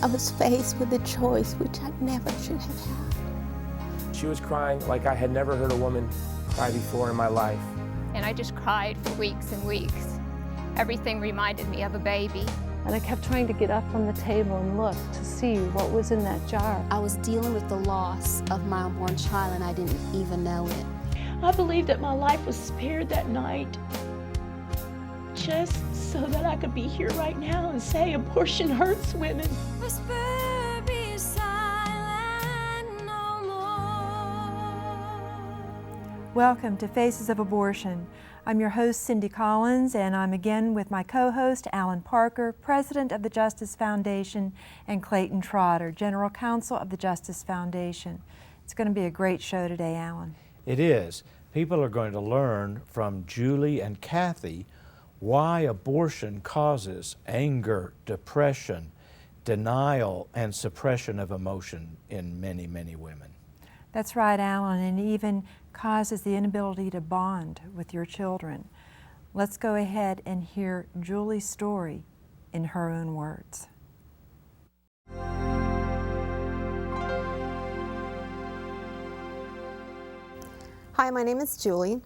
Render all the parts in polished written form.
I was faced with a choice which I never should have had. She was crying like I had never heard a woman cry before in my life. And I just cried for weeks and weeks. Everything reminded me of a baby. And I kept trying to get up from the table and look to see what was in that jar. I was dealing with the loss of my unborn child and I didn't even know it. I believe that my life was spared that night just so that I could be here right now and say abortion hurts women. Whisper, be silent no more. Welcome to Faces of Abortion. I'm your host, Cindy Collins, and I'm again with my co-host, Alan Parker, President of the Justice Foundation, and Clayton Trotter, General Counsel of the Justice Foundation. It's going to be a great show today, Alan. It is. People are going to learn from Julie and Kathy why abortion causes anger, depression, denial, and suppression of emotion in many, many women. That's right, Alan, and even causes the inability to bond with your children. Let's go ahead and hear Julie's story in her own words. Hi, my name is Julie,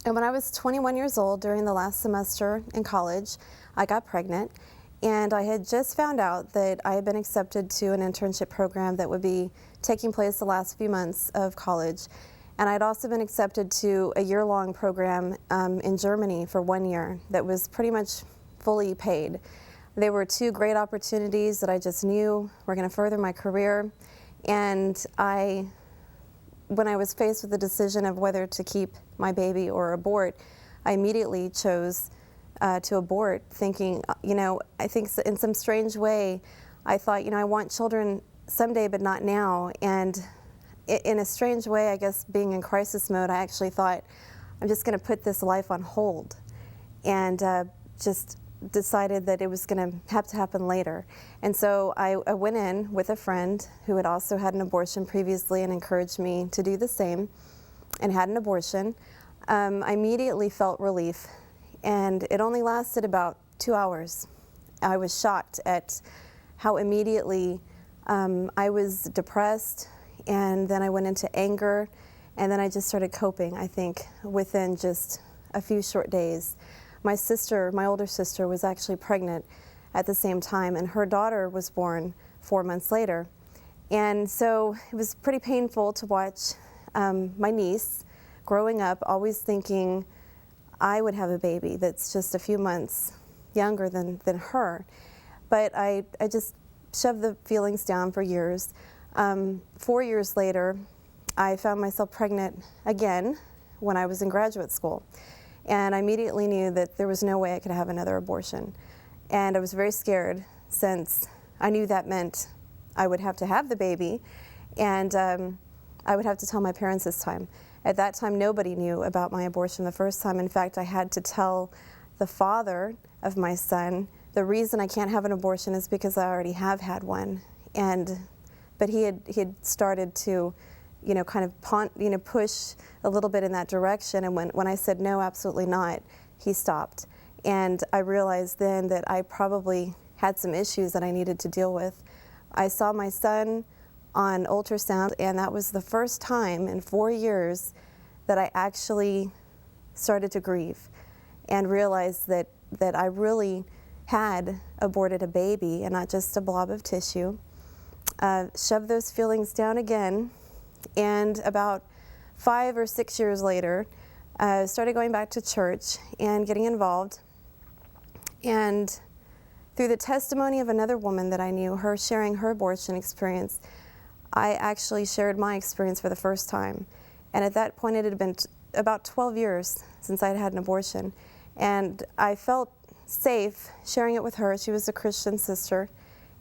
and when I was 21 years old during the last semester in college, I got pregnant, and I had just found out that I had been accepted to an internship program that would be taking place the last few months of college, and I'd also been accepted to a year-long program in Germany for 1 year that was pretty much fully paid. They were two great opportunities that I just knew were going to further my career, and when I was faced with the decision of whether to keep my baby or abort, I immediately chose to abort, thinking, I think in some strange way, I thought, I want children someday, but not now. And in a strange way, I guess, being in crisis mode, I actually thought, I'm just going to put this life on hold, and just decided that it was going to have to happen later. And so I went in with a friend who had also had an abortion previously and encouraged me to do the same, and had an abortion. I immediately felt relief, and it only lasted about 2 hours. I was shocked at how immediately I was depressed, and then I went into anger, and then I just started coping, I think, within just a few short days. My older sister, was actually pregnant at the same time, and her daughter was born 4 months later. And so it was pretty painful to watch my niece growing up, always thinking I would have a baby that's just a few months younger than her. But I just shoved the feelings down for years. 4 years later, I found myself pregnant again when I was in graduate school. And I immediately knew that there was no way I could have another abortion. And I was very scared, since I knew that meant I would have to have the baby, and I would have to tell my parents this time. At that time, nobody knew about my abortion the first time. In fact, I had to tell the father of my son, the reason I can't have an abortion is because I already have had one. But he had started to kind of push a little bit in that direction. And when I said, no, absolutely not, he stopped. And I realized then that I probably had some issues that I needed to deal with. I saw my son on ultrasound, and that was the first time in 4 years that I actually started to grieve and realized that I really had aborted a baby and not just a blob of tissue. Shoved those feelings down again. And about 5 or 6 years later, I started going back to church and getting involved. And through the testimony of another woman that I knew, her sharing her abortion experience, I actually shared my experience for the first time. And at that point, it had been about 12 years since I'd had an abortion. And I felt safe sharing it with her. She was a Christian sister,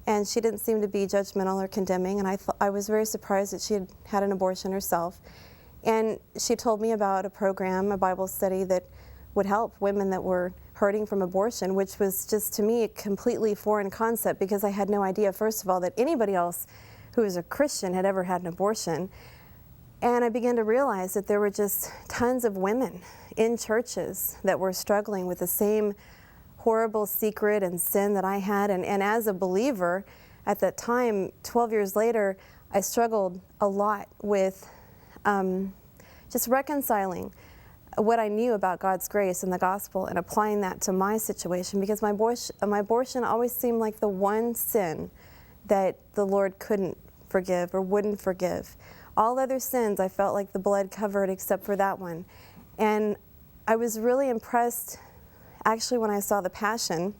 and she didn't seem to be judgmental or condemning, and I was very surprised that she had had an abortion herself. And she told me about a program, a Bible study, that would help women that were hurting from abortion, which was just, to me, a completely foreign concept, because I had no idea, first of all, that anybody else who was a Christian had ever had an abortion. And I began to realize that there were just tons of women in churches that were struggling with the same horrible secret and sin that I had. And as a believer, at that time, 12 years later, I struggled a lot with just reconciling what I knew about God's grace and the gospel and applying that to my situation, because my abortion always seemed like the one sin that the Lord couldn't forgive or wouldn't forgive. All other sins I felt like the blood covered except for that one. And I was really impressed actually when I saw The Passion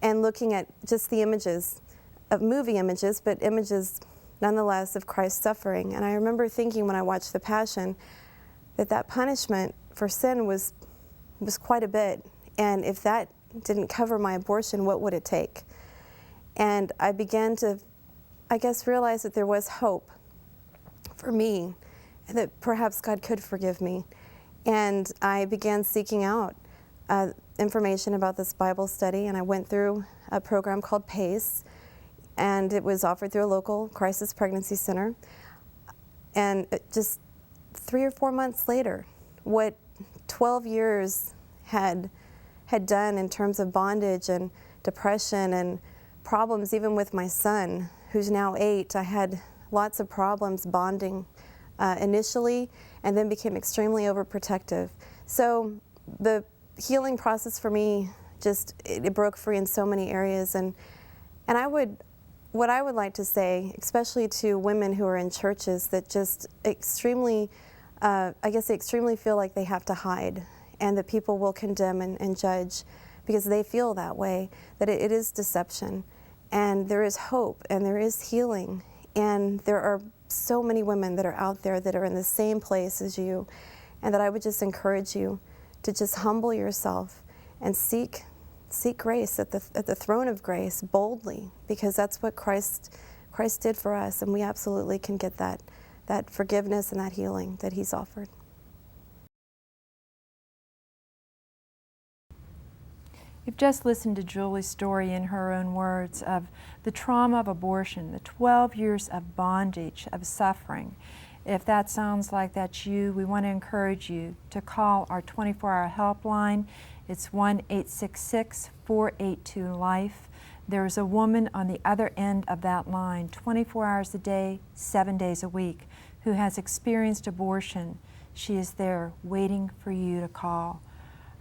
and looking at just the images, of movie images, but images nonetheless of Christ's suffering. And I remember thinking when I watched The Passion that punishment for sin was quite a bit. And if that didn't cover my abortion, what would it take? And I began to, I guess, realize that there was hope for me and that perhaps God could forgive me. And I began seeking out information about this Bible study, and I went through a program called PACE, and it was offered through a local crisis pregnancy center. And just 3 or 4 months later, what 12 years had done in terms of bondage and depression and problems even with my son, who's now 8, I had lots of problems bonding initially and then became extremely overprotective. So the healing process for me just, it broke free in so many areas. And what I would like to say, especially to women who are in churches that just extremely, I guess they extremely feel like they have to hide and that people will condemn and judge because they feel that way, that it is deception. And there is hope and there is healing. And there are so many women that are out there that are in the same place as you. And that I would just encourage you to just humble yourself and seek grace at the throne of grace boldly, because that's what Christ did for us, and we absolutely can get that forgiveness and that healing that He's offered. You've just listened to Julie's story in her own words of the trauma of abortion, the 12 years of bondage, of suffering. If that sounds like that's you, we want to encourage you to call our 24-hour helpline. It's 1-866-482-LIFE. There's a woman on the other end of that line, 24 hours a day, 7 days a week, who has experienced abortion. She is there waiting for you to call.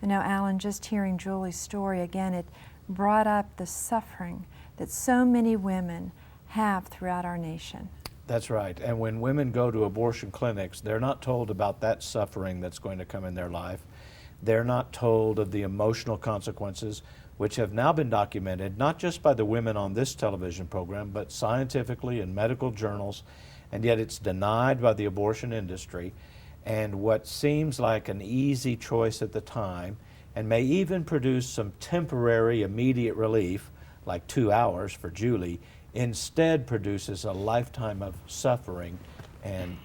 You know, Alan, just hearing Julie's story again, it brought up the suffering that so many women have throughout our nation. That's right. And when women go to abortion clinics, they're not told about that suffering that's going to come in their life. They're not told of the emotional consequences, which have now been documented, not just by the women on this television program, but scientifically in medical journals, and yet it's denied by the abortion industry. And what seems like an easy choice at the time, and may even produce some temporary immediate relief, like 2 hours for Julie, instead produces a lifetime of suffering and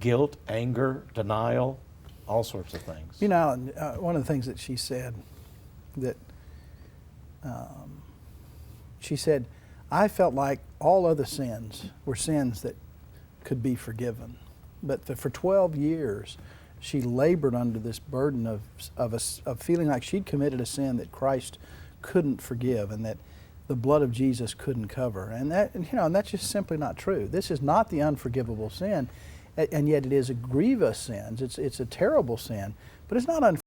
guilt, anger, denial, all sorts of things. You know, one of the things that she said, she said, I felt like all other sins were sins that could be forgiven. But for 12 years, she labored under this burden of feeling like she'd committed a sin that Christ couldn't forgive and that the blood of Jesus couldn't cover. And that's just simply not true. This is not the unforgivable sin, and yet it is a grievous sin. It's a terrible sin, but it's not unforgivable.